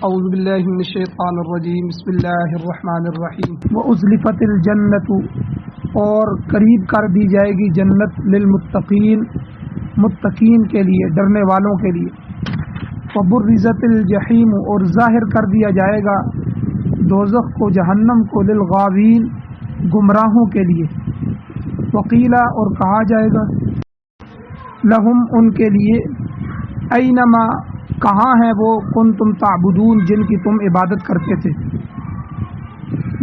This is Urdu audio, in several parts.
اعوذ باللہ من الشیطان الرجیم بسم اللہ الرحمن الرحیم وازلفت الجنت، اور قریب کر دی جائے گی جنت للمتقین، متقین کے لیے، ڈرنے والوں کے لیے، وبرزت الجحیم، اور ظاہر کر دیا جائے گا دوزخ کو، جہنم کو، للغاوین، گمراہوں کے لیے، وقیلا، اور کہا جائے گا لہم، ان کے لیے، اینما، کہاں ہیں وہ، کنتم تعبدون، جن کی تم عبادت کرتے تھے،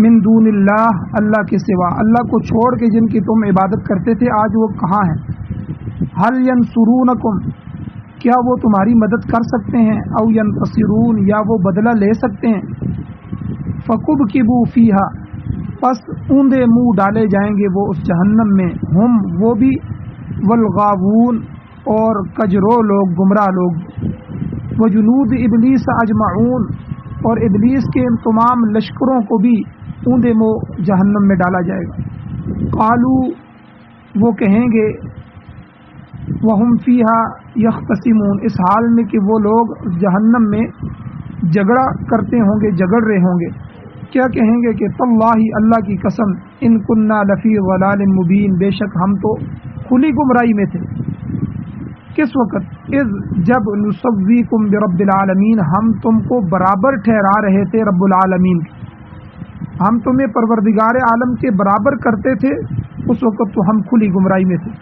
من دون اللہ، اللہ کے سوا، اللہ کو چھوڑ کے جن کی تم عبادت کرتے تھے، آج وہ کہاں ہیں، هل ینصرونکم، کیا وہ تمہاری مدد کر سکتے ہیں، او ینتصرون، یا وہ بدلہ لے سکتے ہیں، فکبکبوا فیہا، پس اوندے منہ ڈالے جائیں گے وہ اس جہنم میں، ہم، وہ بھی، والغاوون، اور کجرو لوگ، گمراہ لوگ، وجنود ابلیس اجمعون، اور ابلیس کے تمام لشکروں کو بھی اوندے منہ جہنم میں ڈالا جائے گا، قالو، وہ کہیں گے، وہم فیہا یختصمون، اس حال میں کہ وہ لوگ جہنم میں جھگڑا کرتے ہوں گے، جھگڑ رہے ہوں گے، کیا کہیں گے کہ تاللہ، اللہ کی قسم، ان کننا لفی ضلال مبین، بے شک ہم تو کھلی گمراہی میں تھے، کس وقت، اذ، جب، نسویکم برب العالمین، ہم تم کو برابر ٹھہرا رہے تھے رب العالمین، ہم تمہیں پروردگار عالم کے برابر کرتے تھے، اس وقت تو ہم کھلی گمراہی میں تھے،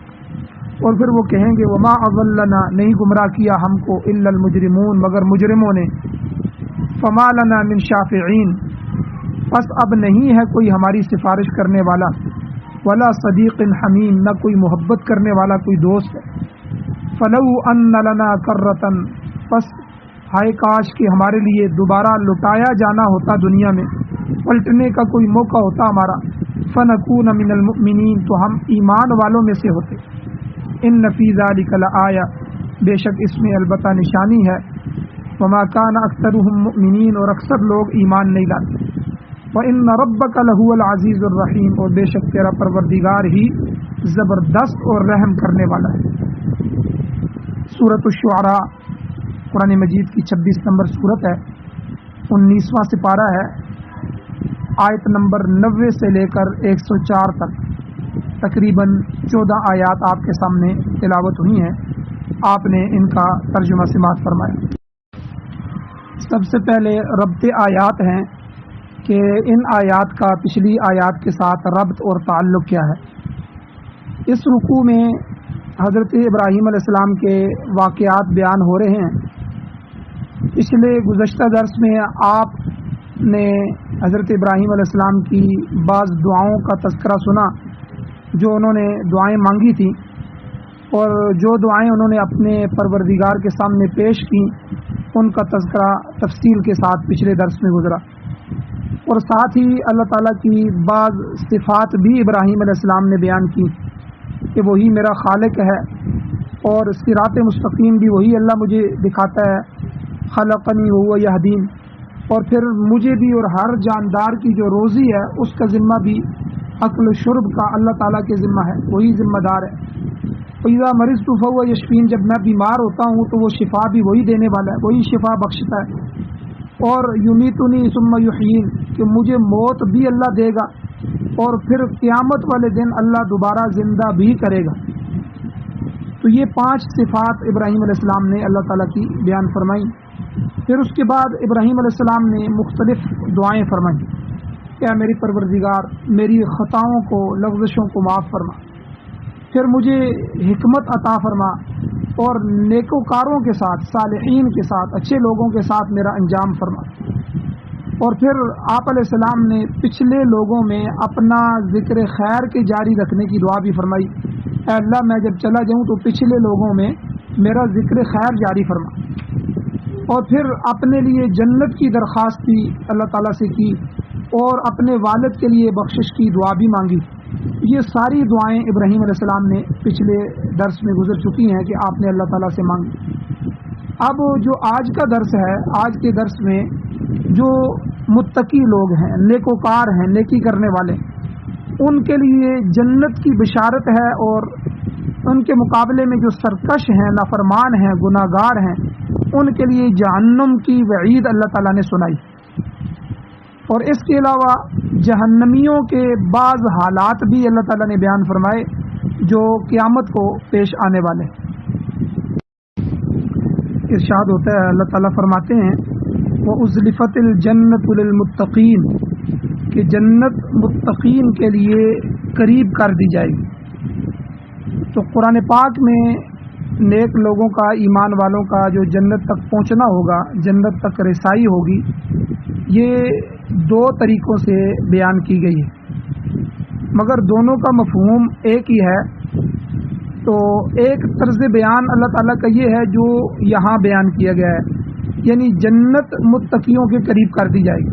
اور پھر وہ کہیں گے وما اضلنا، نہیں گمراہ کیا ہم کو، الا المجرمون، مگر مجرموں نے، فما لنا من شافعین، پس اب نہیں ہے کوئی ہماری سفارش کرنے والا، ولا صدیق حمیم، نہ کوئی محبت کرنے والا کوئی دوست ہے، فلو ان لنا کرۃ، پس ہائے کاش کہ ہمارے لیے دوبارہ لٹایا جانا ہوتا دنیا میں، پلٹنے کا کوئی موقع ہوتا ہمارا، فنکون من المؤمنین، تو ہم ایمان والوں میں سے ہوتے، ان فی ذلک لآیہ، بے شک اس میں البتہ نشانی ہے، وما کان اکثرهم مؤمنین، اور اکثر لوگ ایمان نہیں لاتے، وان ربک لہو العزیز الرحیم، اور بے شک تیرا پروردگار ہی زبردست اور رحم کرنے والا ہے۔ سورۃ الشعراء قرآن مجید کی 26 نمبر سورت ہے، 19واں سپارہ ہے، آیت نمبر 90 سے لے کر 104 تک، تقریباً 14 آیات آپ کے سامنے تلاوت ہوئی ہیں، آپ نے ان کا ترجمہ سماعت فرمایا۔ سب سے پہلے ربط آیات ہیں کہ ان آیات کا پچھلی آیات کے ساتھ ربط اور تعلق کیا ہے۔ اس رکوع میں حضرت ابراہیم علیہ السلام کے واقعات بیان ہو رہے ہیں۔ پچھلے گزشتہ درس میں آپ نے حضرت ابراہیم علیہ السلام کی بعض دعاؤں کا تذکرہ سنا، جو انہوں نے دعائیں مانگی تھیں، اور جو دعائیں انہوں نے اپنے پروردگار کے سامنے پیش کی، ان کا تذکرہ تفصیل کے ساتھ پچھلے درس میں گزرا، اور ساتھ ہی اللہ تعالیٰ کی بعض صفات بھی ابراہیم علیہ السلام نے بیان کی کہ وہی میرا خالق ہے، اور صراط مستقیم بھی وہی اللہ مجھے دکھاتا ہے، خلقنی وہو یہدین، اور پھر مجھے بھی اور ہر جاندار کی جو روزی ہے اس کا ذمہ بھی اکل و شرب کا اللہ تعالیٰ کے ذمہ ہے، وہی ذمہ دار ہے۔ فَإِذَا مَرِضْتُ فَهُوَ یشفین، جب میں بیمار ہوتا ہوں تو وہ شفا بھی وہی دینے والا ہے، وہی شفا بخشتا ہے، اور یمیتنی ثم یحیین، کہ مجھے موت بھی اللہ دے گا، اور پھر قیامت والے دن اللہ دوبارہ زندہ بھی کرے گا۔ تو یہ 5 صفات ابراہیم علیہ السلام نے اللہ تعالیٰ کی بیان فرمائی۔ پھر اس کے بعد ابراہیم علیہ السلام نے مختلف دعائیں فرمائیں، کیا میری پروردگار میری خطاؤں کو، لغزشوں کو معاف فرما، پھر مجھے حکمت عطا فرما، اور نیکوکاروں کے ساتھ، صالحین کے ساتھ، اچھے لوگوں کے ساتھ میرا انجام فرما۔ اور پھر آپ علیہ السلام نے پچھلے لوگوں میں اپنا ذکر خیر کے جاری رکھنے کی دعا بھی فرمائی، اے اللہ میں جب چلا جاؤں تو پچھلے لوگوں میں میرا ذکر خیر جاری فرما۔ اور پھر اپنے لیے جنت کی درخواست بھی اللہ تعالیٰ سے کی، اور اپنے والد کے لیے بخشش کی دعا بھی مانگی۔ یہ ساری دعائیں ابراہیم علیہ السلام نے پچھلے درس میں گزر چکی ہیں کہ آپ نے اللہ تعالیٰ سے مانگی۔ اب جو آج کا درس ہے، آج کے درس میں جو متقی لوگ ہیں، نیکوکار ہیں، نیکی کرنے والے، ان کے لیے جنت کی بشارت ہے، اور ان کے مقابلے میں جو سرکش ہیں، نافرمان ہیں، گناہ گار ہیں، ان کے لیے جہنم کی وعید اللہ تعالیٰ نے سنائی، اور اس کے علاوہ جہنمیوں کے بعض حالات بھی اللہ تعالیٰ نے بیان فرمائے جو قیامت کو پیش آنے والے ہیں۔ ارشاد ہوتا ہے، اللہ تعالیٰ فرماتے ہیں وَأُزْلِفَتِ الْجَنَّةُ لِلْمُتَّقِينَ کہ جنت متقین کے لیے قریب کر دی جائے گی۔ تو قرآن پاک میں نیک لوگوں کا، ایمان والوں کا جو جنت تک پہنچنا ہوگا، جنت تک رسائی ہوگی، یہ دو طریقوں سے بیان کی گئی ہے، مگر دونوں کا مفہوم ایک ہی ہے۔ تو ایک طرز بیان اللہ تعالیٰ کا یہ ہے جو یہاں بیان کیا گیا ہے، یعنی جنت متقیوں کے قریب کر دی جائے گی۔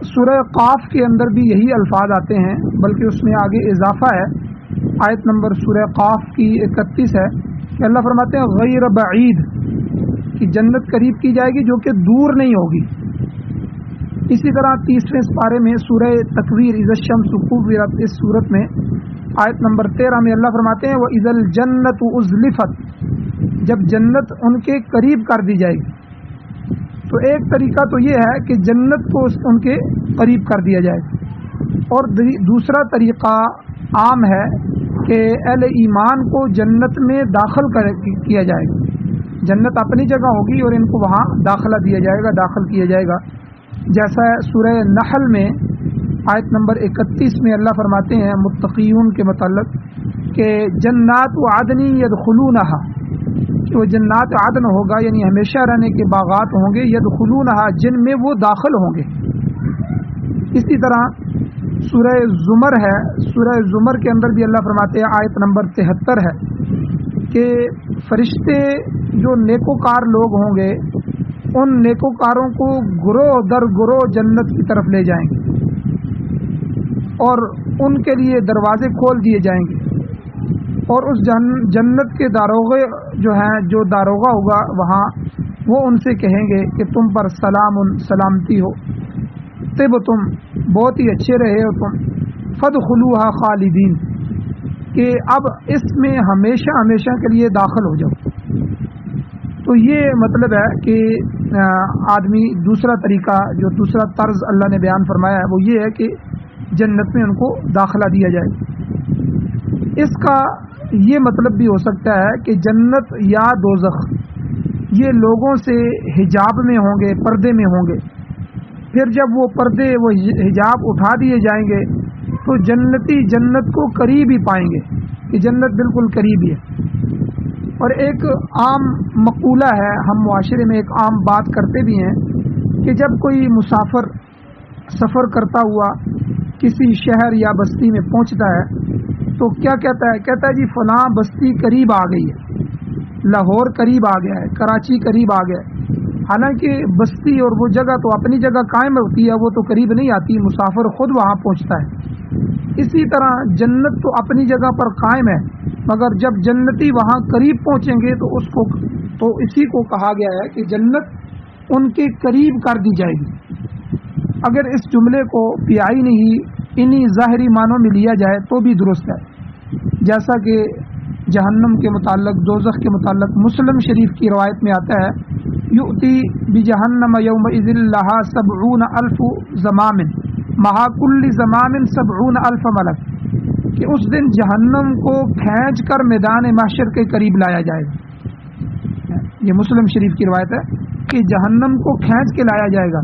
سورہ قاف کے اندر بھی یہی الفاظ آتے ہیں، بلکہ اس میں آگے اضافہ ہے، آیت نمبر سورہ قاف کی 31 ہے کہ اللہ فرماتے ہیں غیر بعید کہ جنت قریب کی جائے گی جو کہ دور نہیں ہوگی۔ اسی طرح تیسرے پارے میں سورہ تکویر اذا الشمس کورت، اس صورت میں آیت نمبر 13 میں اللہ فرماتے ہیں وَإِذَا الْجَنَّةُ أُزْلِفَتْ جب جنت ان کے قریب کر دی جائے گی۔ تو ایک طریقہ تو یہ ہے کہ جنت کو ان کے قریب کر دیا جائے، اور دوسرا طریقہ عام ہے کہ اہل ایمان کو جنت میں داخل کیا جائے گا۔ جنت اپنی جگہ ہوگی اور ان کو وہاں داخلہ دیا جائے گا، داخل کیا جائے گا، جیسا سورہ نحل میں آیت نمبر 31 میں اللہ فرماتے ہیں متقیون کے متعلق کہ جنات عدن یدخلونها کہ وہ جنات عدن ہوگا، یعنی ہمیشہ رہنے کے باغات ہوں گے، یدخلونها جن میں وہ داخل ہوں گے۔ اسی طرح سورہ زمر ہے، سورہ زمر کے اندر بھی اللہ فرماتے ہیں آیت نمبر 73 ہے کہ فرشتے جو نیکوکار لوگ ہوں گے ان نیکوکاروں کو گروہ در گروہ جنت کی طرف لے جائیں گے اور ان کے لیے دروازے کھول دیے جائیں گے، اور اس جنت کے داروغے جو ہیں، جو داروغہ ہوگا وہاں، وہ ان سے کہیں گے کہ تم پر سلامتی ہو، طب تم بہت ہی اچھے رہے ہو تم، فادخلوها خالدین کہ اب اس میں ہمیشہ ہمیشہ کے لیے داخل ہو جاؤ۔ تو یہ مطلب ہے کہ آدمی دوسرا طریقہ، جو دوسرا طرز اللہ نے بیان فرمایا ہے وہ یہ ہے کہ جنت میں ان کو داخلہ دیا جائے۔ اس کا یہ مطلب بھی ہو سکتا ہے کہ جنت یا دوزخ یہ لوگوں سے حجاب میں ہوں گے، پردے میں ہوں گے، پھر جب وہ پردے، وہ حجاب اٹھا دیے جائیں گے تو جنتی جنت کو قریب ہی پائیں گے کہ جنت بالکل قریب ہی ہے۔ اور ایک عام مقولہ ہے، ہم معاشرے میں ایک عام بات کرتے بھی ہیں کہ جب کوئی مسافر سفر کرتا ہوا کسی شہر یا بستی میں پہنچتا ہے تو کیا کہتا ہے جی فلاں بستی قریب آ گئی ہے، لاہور قریب آ گیا ہے، کراچی قریب آ گیا ہے۔ حالانکہ بستی اور وہ جگہ تو اپنی جگہ قائم ہوتی ہے، وہ تو قریب نہیں آتی، مسافر خود وہاں پہنچتا ہے۔ اسی طرح جنت تو اپنی جگہ پر قائم ہے، مگر جب جنتی وہاں قریب پہنچیں گے تو اسی کو کہا گیا ہے کہ جنت ان کے قریب کر دی جائے گی۔ اگر اس جملے کو پیائی نہیں انہی ظاہری معنوں میں لیا جائے تو بھی درست ہے، جیسا کہ جہنم کے متعلق، دوزخ کے متعلق مسلم شریف کی روایت میں آتا ہے یؤتی بجہنم یومئذ لہا 70,000 زمام مع کل زمام 70,000 ملک کہ اس دن جہنم کو کھینچ کر میدان محشر کے قریب لایا جائے گا۔ یہ مسلم شریف کی روایت ہے کہ جہنم کو کھینچ کے لایا جائے گا،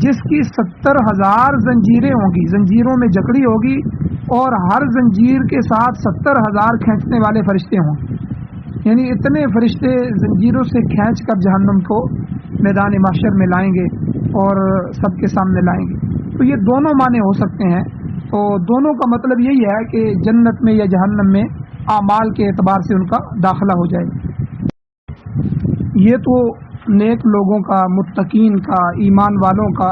جس کی 70,000 زنجیریں ہوں گی، زنجیروں میں جکڑی ہوگی، اور ہر زنجیر کے ساتھ 70,000 کھینچنے والے فرشتے ہوں گے، یعنی اتنے فرشتے زنجیروں سے کھینچ کر جہنم کو میدان محشر میں لائیں گے اور سب کے سامنے لائیں گے۔ تو یہ دونوں معنی ہو سکتے ہیں، تو دونوں کا مطلب یہی ہے کہ جنت میں یا جہنم میں اعمال کے اعتبار سے ان کا داخلہ ہو جائے۔ یہ تو نیک لوگوں کا، متقین کا، ایمان والوں کا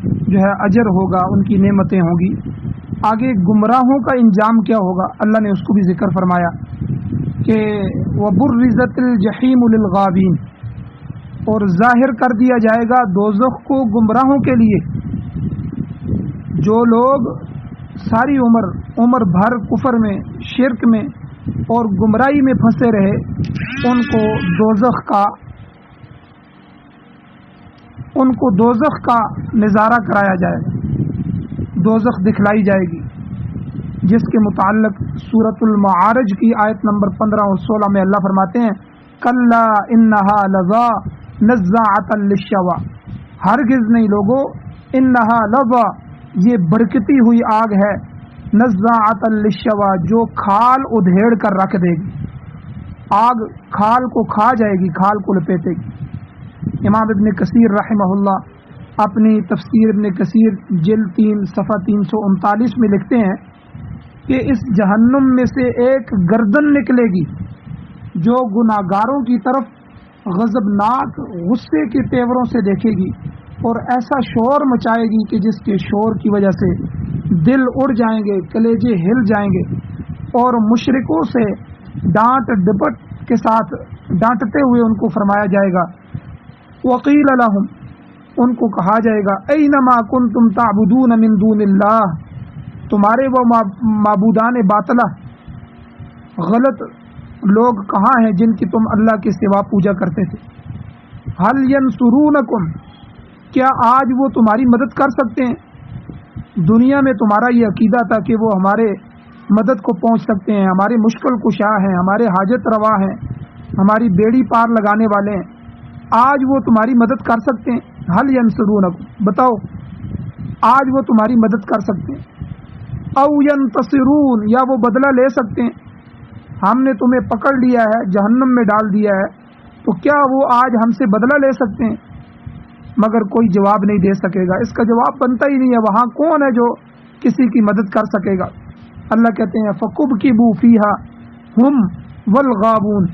جو ہے اجر ہوگا، ان کی نعمتیں ہوں گی۔ آگے گمراہوں کا انجام کیا ہوگا اللہ نے اس کو بھی ذکر فرمایا کہ وَبُرِّزَتِ الْجَحِيمُ لِلْغَاوِينَ اور ظاہر کر دیا جائے گا دوزخ کو گمراہوں کے لیے، جو لوگ ساری عمر بھر کفر میں، شرک میں اور گمراہی میں پھنسے رہے ان کو دوزخ کا نظارہ کرایا جائے گا، دوزخ دکھلائی جائے گی، جس کے متعلق سورۃ المعارج کی آیت نمبر 15 اور 16 میں اللہ فرماتے ہیں کلا انہا لظا نزاعۃ للشوا، ہرگز نہیں لوگو، انہا لظا یہ بھڑکتی ہوئی آگ ہے، نزاعۃ للشوا جو کھال ادھیڑ کر رکھ دے گی، آگ کھال کو کھا جائے گی، کھال کو لپیٹے گی۔ امام ابن کثیر رحمہ اللہ اپنی تفسیر ابن کثیر جلد 3 صفحہ 339 میں لکھتے ہیں کہ اس جہنم میں سے ایک گردن نکلے گی جو گناہگاروں کی طرف غضبناک غصے کے تیوروں سے دیکھے گی، اور ایسا شور مچائے گی کہ جس کے شور کی وجہ سے دل اڑ جائیں گے، کلیجے ہل جائیں گے، اور مشرکوں سے ڈانٹ ڈپٹ کے ساتھ ڈانٹتے ہوئے ان کو فرمایا جائے گا وقیل لہم، ان کو کہا جائے گا اینما کنتم تعبدون من دون اللہ، تمہارے وہ معبودان باطلہ غلط لوگ کہاں ہیں جن کی تم اللہ کے سوا پوجا کرتے تھے، هل ینصرونکم، کیا آج وہ تمہاری مدد کر سکتے ہیں؟ دنیا میں تمہارا یہ عقیدہ تھا کہ وہ ہمارے مدد کو پہنچ سکتے ہیں، ہمارے مشکل کشا ہیں، ہمارے حاجت روا ہیں، ہماری بیڑی پار لگانے والے ہیں، آج وہ تمہاری مدد کر سکتے ہیں؟ هل ینصرونکم، بتاؤ آج وہ تمہاری مدد کر سکتے ہیں؟ او ینتصرون، یا وہ بدلہ لے سکتے ہیں؟ ہم نے تمہیں پکڑ لیا ہے، جہنم میں ڈال دیا ہے، تو کیا وہ آج ہم سے بدلہ لے سکتے ہیں؟ مگر کوئی جواب نہیں دے سکے گا، اس کا جواب بنتا ہی نہیں ہے، وہاں کون ہے جو کسی کی مدد کر سکے گا؟ اللہ کہتے ہیں فَكُبْكِبُوا فِيهَا هُمْ وَالْغَاوُونَ،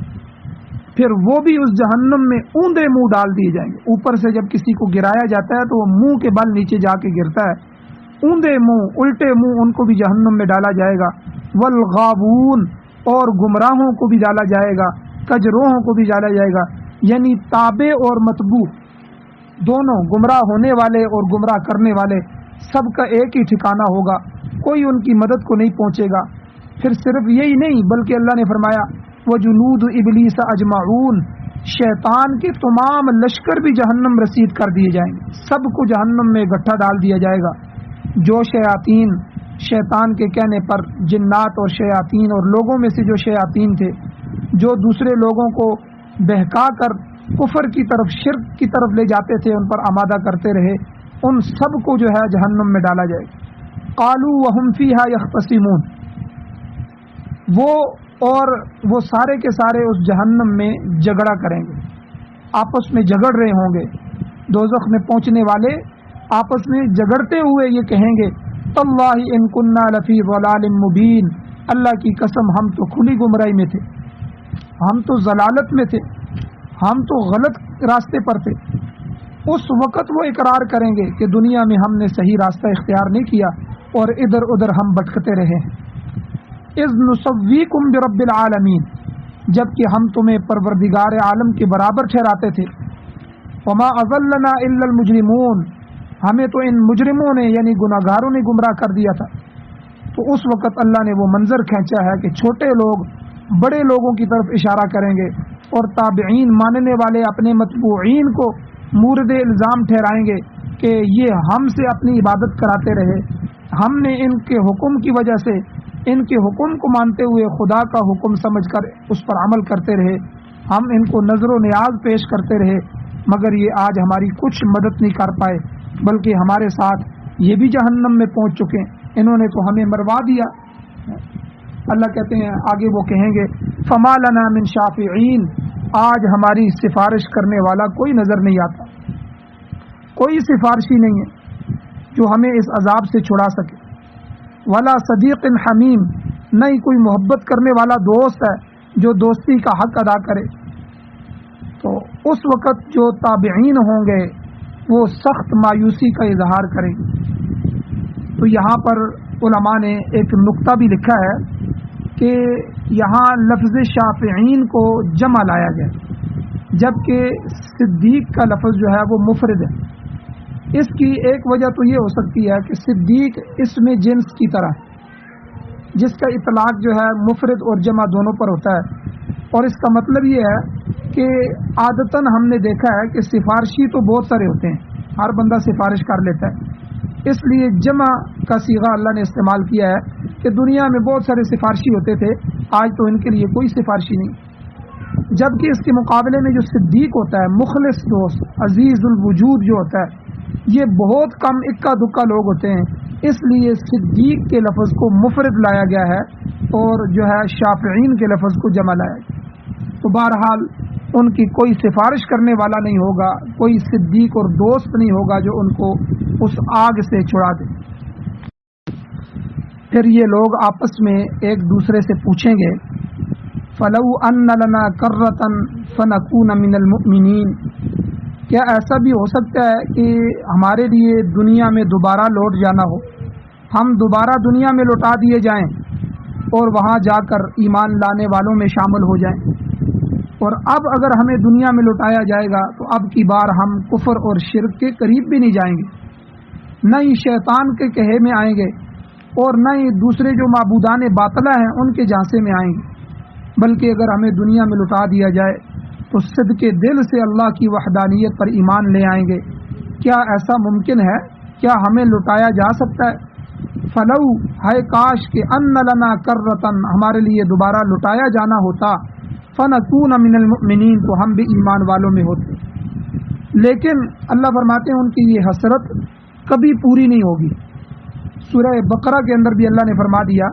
پھر وہ بھی اس جہنم میں اوندے منہ ڈال دیے جائیں گے۔ اوپر سے جب کسی کو گرایا جاتا ہے تو وہ منہ کے بل نیچے جا کے گرتا ہے، اوندے منہ، الٹے منہ ان کو بھی جہنم میں ڈالا جائے گا، والغاوون، اور گمراہوں کو بھی ڈالا جائے گا، کجروہوں کو بھی ڈالا جائے گا، یعنی تابع اور متبوع دونوں، گمراہ ہونے والے اور گمراہ کرنے والے سب کا ایک ہی ٹھکانہ ہوگا، کوئی ان کی مدد کو نہیں پہنچے گا۔ پھر صرف یہی نہیں بلکہ اللہ نے فرمایا وجنود ابلیس اجمعون، شیطان کے تمام لشکر بھی جہنم رسید کر دیے جائیں گے، سب کو جہنم میں گٹھا ڈال دیا جائے گا۔ جو شیاطین شیطان کے کہنے پر، جنات اور شیاطین اور لوگوں میں سے جو شیاطین تھے جو دوسرے لوگوں کو بہکا کر کفر کی طرف، شرک کی طرف لے جاتے تھے، ان پر آمادہ کرتے رہے، ان سب کو جو ہے جہنم میں ڈالا جائے گا۔ قالوا وهم فيها يختصمون، وہ سارے کے سارے اس جہنم میں جھگڑا کریں گے، آپس میں جھگڑ رہے ہوں گے، دوزخ میں پہنچنے والے آپس میں جھگڑتے ہوئے یہ کہیں گے تاللہ ان کنا لفی ضلال مبین، اللہ کی قسم ہم تو کھلی گمراہی میں تھے، ہم تو ضلالت میں تھے، ہم تو غلط راستے پر تھے۔ اس وقت وہ اقرار کریں گے کہ دنیا میں ہم نے صحیح راستہ اختیار نہیں کیا اور ادھر ادھر ہم بھٹکتے رہے ہیں۔ اذ نسویکم برب العالمین، جبکہ ہم تمہیں پروردگار عالم کے برابر ٹھہراتے تھے۔ وما اضلنا الا المجرمون، ہمیں تو ان مجرموں نے یعنی گناہگاروں نے گمراہ کر دیا تھا۔ تو اس وقت اللہ نے وہ منظر کھینچا ہے کہ چھوٹے لوگ بڑے لوگوں کی طرف اشارہ کریں گے، اور تابعین ماننے والے اپنے متبوعین کو مورد الزام ٹھہرائیں گے کہ یہ ہم سے اپنی عبادت کراتے رہے، ہم نے ان کے حکم کی وجہ سے، ان کے حکم کو مانتے ہوئے خدا کا حکم سمجھ کر اس پر عمل کرتے رہے، ہم ان کو نظر و نیاز پیش کرتے رہے، مگر یہ آج ہماری کچھ مدد نہیں کر پائے، بلکہ ہمارے ساتھ یہ بھی جہنم میں پہنچ چکے، انہوں نے تو ہمیں مروا دیا۔ اللہ کہتے ہیں آگے وہ کہیں گے فما لنا من شافعین، آج ہماری سفارش کرنے والا کوئی نظر نہیں آتا، کوئی سفارشی نہیں ہے جو ہمیں اس عذاب سے چھڑا سکے، ولا صدیق حمیم، نہ ہی کوئی محبت کرنے والا دوست ہے جو دوستی کا حق ادا کرے۔ تو اس وقت جو تابعین ہوں گے وہ سخت مایوسی کا اظہار کریں گے۔ تو یہاں پر علماء نے ایک نقطہ بھی لکھا ہے کہ یہاں لفظ شافعین کو جمع لایا گیا، جبکہ صدیق کا لفظ جو ہے وہ مفرد ہے۔ اس کی ایک وجہ تو یہ ہو سکتی ہے کہ صدیق اسم جنس کی طرح، جس کا اطلاق جو ہے مفرد اور جمع دونوں پر ہوتا ہے، اور اس کا مطلب یہ ہے کہ عادتاً ہم نے دیکھا ہے کہ سفارشی تو بہت سارے ہوتے ہیں، ہر بندہ سفارش کر لیتا ہے، اس لیے جمع کا صیغہ اللہ نے استعمال کیا ہے کہ دنیا میں بہت سارے سفارشی ہوتے تھے، آج تو ان کے لیے کوئی سفارشی نہیں، جبکہ اس کے مقابلے میں جو صدیق ہوتا ہے، مخلص دوست، عزیز الوجود جو ہوتا ہے، یہ بہت کم اکا دکا لوگ ہوتے ہیں، اس لیے صدیق کے لفظ کو مفرد لایا گیا ہے اور جو ہے شافعین کے لفظ کو جمع لایا گیا۔ تو بہرحال ان کی کوئی سفارش کرنے والا نہیں ہوگا، کوئی صدیق اور دوست نہیں ہوگا جو ان کو اس آگ سے چھڑا دے۔ پھر یہ لوگ آپس میں ایک دوسرے سے پوچھیں گے، فَلَوْ أَنَّ لَنَا كَرَّةً فَنَكُونَ مِنَ الْمُؤْمِنِينَ، کیا ایسا بھی ہو سکتا ہے کہ ہمارے لیے دنیا میں دوبارہ لوٹ جانا ہو، ہم دوبارہ دنیا میں لوٹا دیے جائیں اور وہاں جا کر ایمان لانے والوں میں شامل ہو جائیں، اور اب اگر ہمیں دنیا میں لوٹایا جائے گا تو اب کی بار ہم کفر اور شرک کے قریب بھی نہیں جائیں گے، نہ ہی شیطان کے کہے میں آئیں گے اور نہ ہی دوسرے جو معبودان باطلہ ہیں ان کے جھانسے میں آئیں گے، بلکہ اگر ہمیں دنیا میں لٹا دیا جائے تو صدق دل سے اللہ کی وحدانیت پر ایمان لے آئیں گے۔ کیا ایسا ممکن ہے؟ کیا ہمیں لٹایا جا سکتا ہے؟ فلو، ہے کاش کہ ان لنا کرتن، ہمارے لیے دوبارہ لٹایا جانا ہوتا، فنکون من المؤمنین، تو ہم بھی ایمان والوں میں ہوتے۔ لیکن اللہ فرماتے ہیں ان کی یہ حسرت کبھی پوری نہیں ہوگی۔ سورہ بقرہ کے اندر بھی اللہ نے فرما دیا،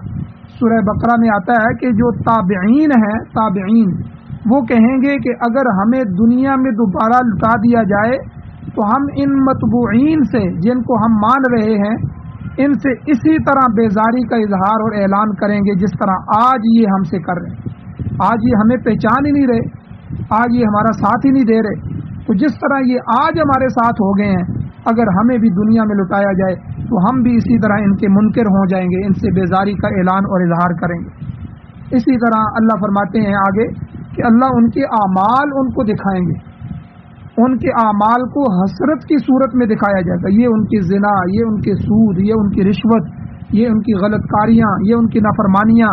سورہ بقرہ میں آتا ہے کہ جو تابعین ہیں، تابعین وہ کہیں گے کہ اگر ہمیں دنیا میں دوبارہ لٹا دیا جائے تو ہم ان متبوعین سے، جن کو ہم مان رہے ہیں، ان سے اسی طرح بیزاری کا اظہار اور اعلان کریں گے جس طرح آج یہ ہم سے کر رہے ہیں۔ آج یہ ہمیں پہچان ہی نہیں رہے، آج یہ ہمارا ساتھ ہی نہیں دے رہے، تو جس طرح یہ آج ہمارے ساتھ ہو گئے ہیں، اگر ہمیں بھی دنیا میں لٹایا جائے تو ہم بھی اسی طرح ان کے منکر ہو جائیں گے، ان سے بیزاری کا اعلان اور اظہار کریں گے۔ اسی طرح اللہ فرماتے ہیں آگے کہ اللہ ان کے اعمال ان کو دکھائیں گے، ان کے اعمال کو حسرت کی صورت میں دکھایا جائے گا، یہ ان کی زنا، یہ ان کے سود، یہ ان کی رشوت، یہ ان کی غلط کاریاں، یہ ان کی نافرمانیاں،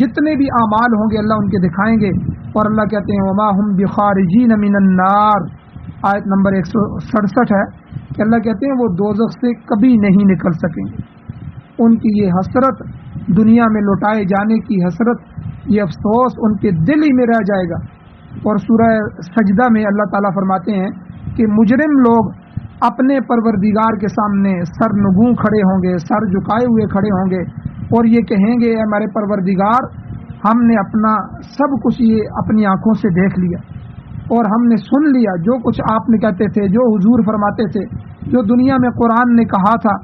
جتنے بھی اعمال ہوں گے اللہ ان کے دکھائیں گے۔ اور اللہ کہتے ہیں وما ہم بخارجین من النار، آیت نمبر 167 ہے کہ اللہ کہتے ہیں وہ دوزخ سے کبھی نہیں نکل سکیں گے۔ ان کی یہ حسرت، دنیا میں لوٹائے جانے کی حسرت، یہ افسوس ان کے دل ہی میں رہ جائے گا۔ اور سورہ سجدہ میں اللہ تعالیٰ فرماتے ہیں کہ مجرم لوگ اپنے پروردگار کے سامنے سر نگوں کھڑے ہوں گے، سر جھکائے ہوئے کھڑے ہوں گے، اور یہ کہیں گے اے ہمارے پروردگار، ہم نے اپنا سب کچھ یہ اپنی آنکھوں سے دیکھ لیا اور ہم نے سن لیا، جو کچھ آپ نے کہتے تھے، جو حضور فرماتے تھے، جو دنیا میں قرآن نے کہا تھا،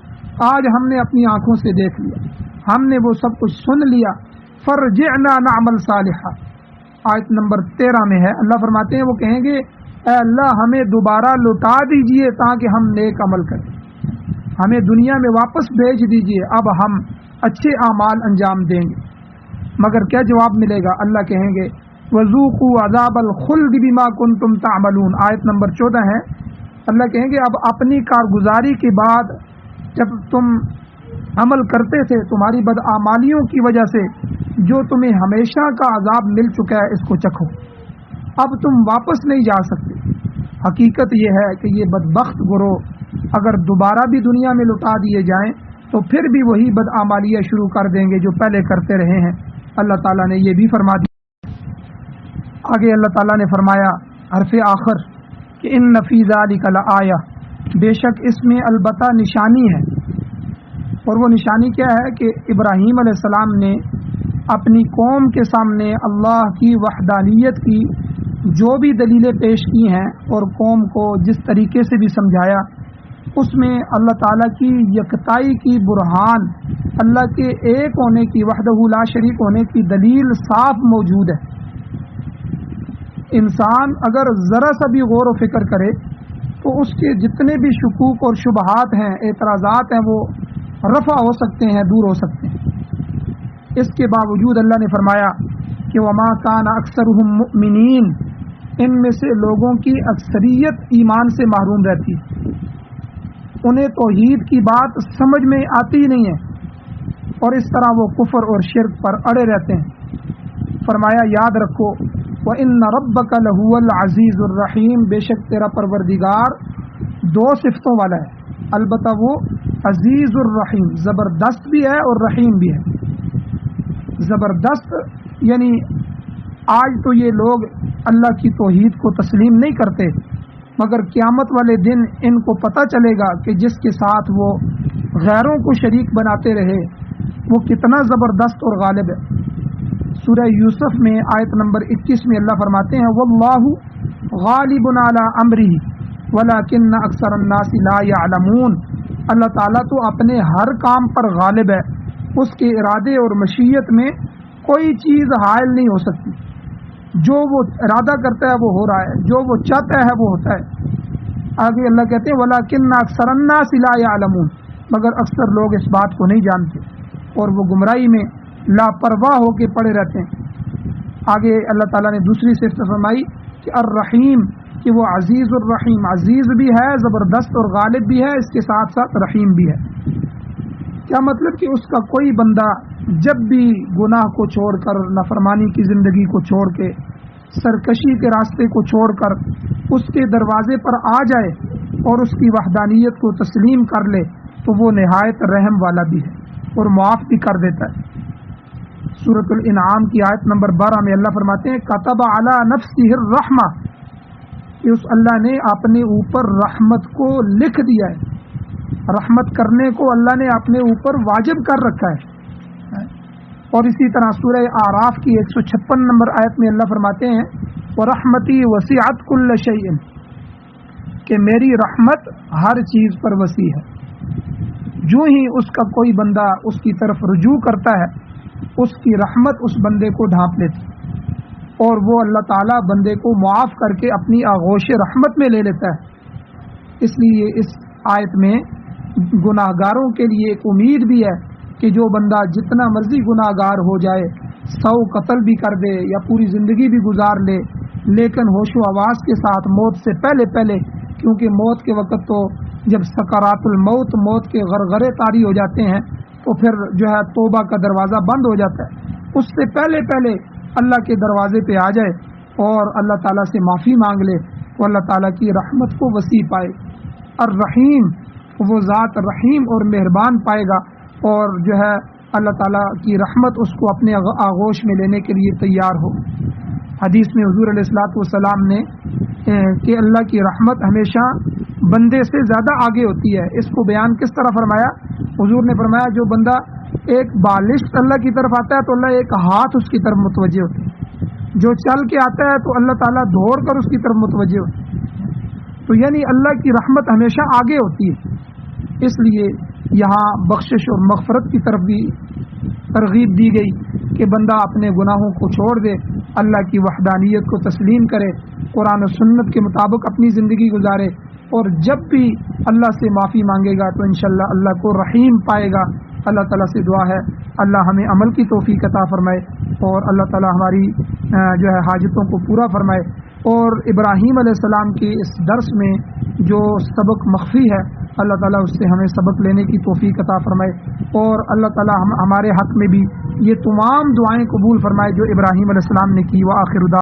آج ہم نے اپنی آنکھوں سے دیکھ لیا، ہم نے وہ سب کچھ سن لیا۔ فرجعنا نعمل صالحا، آیت نمبر 13 میں ہے، اللہ فرماتے ہیں وہ کہیں گے اے اللہ ہمیں دوبارہ لوٹا دیجئے تاکہ ہم نیک عمل کریں، ہمیں دنیا میں واپس بھیج دیجئے، اب ہم اچھے اعمال انجام دیں گے۔ مگر کیا جواب ملے گا؟ اللہ کہیں گے وذوقوا عذاب الخلد بما کنتم تعملون، آیت نمبر 14 ہے، اللہ کہیں گے اب اپنی کارگزاری کے بعد جب تم عمل کرتے تھے، تمہاری بدعمالیوں کی وجہ سے جو تمہیں ہمیشہ کا عذاب مل چکا ہے اس کو چکھو، اب تم واپس نہیں جا سکتے۔ حقیقت یہ ہے کہ یہ بدبخت گروہ اگر دوبارہ بھی دنیا میں لٹا دیے جائیں تو پھر بھی وہی بدعمالیاں شروع کر دیں گے جو پہلے کرتے رہے ہیں۔ اللہ تعالیٰ نے یہ بھی فرما دیا۔ آگے اللہ تعالیٰ نے فرمایا حرف آخر کہ ان فی ذلک لآیہ، بے شک اس میں البتہ نشانی ہے، اور وہ نشانی کیا ہے کہ ابراہیم علیہ السلام نے اپنی قوم کے سامنے اللہ کی وحدانیت کی جو بھی دلیلیں پیش کی ہیں اور قوم کو جس طریقے سے بھی سمجھایا، اس میں اللہ تعالیٰ کی یکتائی کی برہان، اللہ کے ایک ہونے کی، وحدہ لا شریک ہونے کی دلیل صاف موجود ہے۔ انسان اگر ذرا سا بھی غور و فکر کرے تو اس کے جتنے بھی شکوک اور شبہات ہیں، اعتراضات ہیں، وہ رفع ہو سکتے ہیں، دور ہو سکتے ہیں۔ اس کے باوجود اللہ نے فرمایا کہ وما کان اکثرهم مؤمنین، ان میں سے لوگوں کی اکثریت ایمان سے محروم رہتی ہے، انہیں توحید کی بات سمجھ میں آتی ہی نہیں ہے، اور اس طرح وہ کفر اور شرک پر اڑے رہتے ہیں۔ فرمایا یاد رکھو وَإِنَّ رَبَّكَ لَهُوَ الْعَزِيزُ الرَّحِيمُ، بے شک تیرا پروردگار دو صفتوں والا ہے، البتہ وہ عزیز الرحیم، زبردست بھی ہے اور رحیم بھی ہے۔ زبردست یعنی آج تو یہ لوگ اللہ کی توحید کو تسلیم نہیں کرتے، مگر قیامت والے دن ان کو پتہ چلے گا کہ جس کے ساتھ وہ غیروں کو شریک بناتے رہے وہ کتنا زبردست اور غالب ہے۔ سورہ یوسف میں آیت نمبر 21 میں اللہ فرماتے ہیں وَاللَّهُ غَالِبٌ عَلَىٰ أَمْرِهِ وَلَٰكِنَّ أَكْثَرَ النَّاسِ لَا يَعْلَمُونَ، اللہ تعالیٰ تو اپنے ہر کام پر غالب ہے، اس کے ارادے اور مشیت میں کوئی چیز حائل نہیں ہو سکتی، جو وہ ارادہ کرتا ہے وہ ہو رہا ہے، جو وہ چاہتا ہے وہ ہوتا ہے۔ آگے اللہ کہتے ہیں وَلَٰكِنَّ أَكْثَرَ النَّاسِ لَا يَعْلَمُونَ، مگر اکثر لوگ اس بات کو نہیں جانتے اور وہ گمراہی میں لاپرواہ ہو کے پڑے رہتے ہیں۔ آگے اللہ تعالیٰ نے دوسری صفت فرمائی کہ الرحیم، کہ وہ عزیز الرحیم، عزیز بھی ہے، زبردست اور غالب بھی ہے، اس کے ساتھ ساتھ رحیم بھی ہے۔ کیا مطلب کہ اس کا کوئی بندہ جب بھی گناہ کو چھوڑ کر، نافرمانی کی زندگی کو چھوڑ کے، سرکشی کے راستے کو چھوڑ کر اس کے دروازے پر آ جائے اور اس کی وحدانیت کو تسلیم کر لے تو وہ نہایت رحم والا بھی ہے اور معاف بھی کر دیتا ہے۔ سورۃ الانعام کی آیت نمبر 12 میں اللہ فرماتے ہیں کتب علی نفسہ الرحمہ، کہ اس اللہ نے اپنے اوپر رحمت کو لکھ دیا ہے، رحمت کرنے کو اللہ نے اپنے اوپر واجب کر رکھا ہے۔ اور اسی طرح سورہ اعراف کی 156 نمبر آیت میں اللہ فرماتے ہیں وَرَحْمَتِي وَسِعَتْ كُلَّ شَيْءٍ، کہ میری رحمت ہر چیز پر وسیع ہے۔ جو ہی اس کا کوئی بندہ اس کی طرف رجوع کرتا ہے اس کی رحمت اس بندے کو ڈھانپ لیتی اور وہ اللہ تعالیٰ بندے کو معاف کر کے اپنی آغوش رحمت میں لے لیتا ہے۔ اس لیے اس آیت میں گناہ گاروں کے لیے ایک امید بھی ہے کہ جو بندہ جتنا مرضی گناہ گار ہو جائے، 100 قتل بھی کر دے یا پوری زندگی بھی گزار لے، لیکن ہوش و حواس کے ساتھ موت سے پہلے کیونکہ موت کے وقت تو جب سکرات الموت، موت کے غرغرے طاری ہو جاتے ہیں تو پھر جو ہے توبہ کا دروازہ بند ہو جاتا ہے، اس سے پہلے اللہ کے دروازے پہ آ جائے اور اللہ تعالیٰ سے معافی مانگ لے تو اللہ تعالیٰ کی رحمت کو وسیع پائے۔ الرحیم، وہ ذات رحیم اور مہربان پائے گا اور جو ہے اللہ تعالیٰ کی رحمت اس کو اپنے آغوش میں لینے کے لیے تیار ہو۔ حدیث میں حضور علیہ الصلوۃ والسلام نے کہ اللہ کی رحمت ہمیشہ بندے سے زیادہ آگے ہوتی ہے، اس کو بیان کس طرح فرمایا؟ حضور نے فرمایا جو بندہ ایک بالشت اللہ کی طرف آتا ہے تو اللہ ایک ہاتھ اس کی طرف متوجہ ہوتے ہیں، جو چل کے آتا ہے تو اللہ تعالیٰ دوڑ کر اس کی طرف متوجہ ہوتے ہیں۔ تو یعنی اللہ کی رحمت ہمیشہ آگے ہوتی ہے، اس لیے یہاں بخشش اور مغفرت کی طرف بھی ترغیب دی گئی کہ بندہ اپنے گناہوں کو چھوڑ دے، اللہ کی وحدانیت کو تسلیم کرے، قرآن و سنت کے مطابق اپنی زندگی گزارے اور جب بھی اللہ سے معافی مانگے گا تو انشاءاللہ اللہ کو رحیم پائے گا۔ اللہ تعالیٰ سے دعا ہے اللہ ہمیں عمل کی توفیق عطا فرمائے اور اللہ تعالیٰ ہماری جو ہے حاجتوں کو پورا فرمائے۔ اور ابراہیم علیہ السلام کے اس درس میں جو سبق مخفی ہے اللہ تعالیٰ اس سے ہمیں سبق لینے کی توفیق عطا فرمائے اور اللہ تعالیٰ ہمارے حق میں بھی یہ تمام دعائیں قبول فرمائے جو ابراہیم علیہ السلام نے کی۔ وآخر دعوانا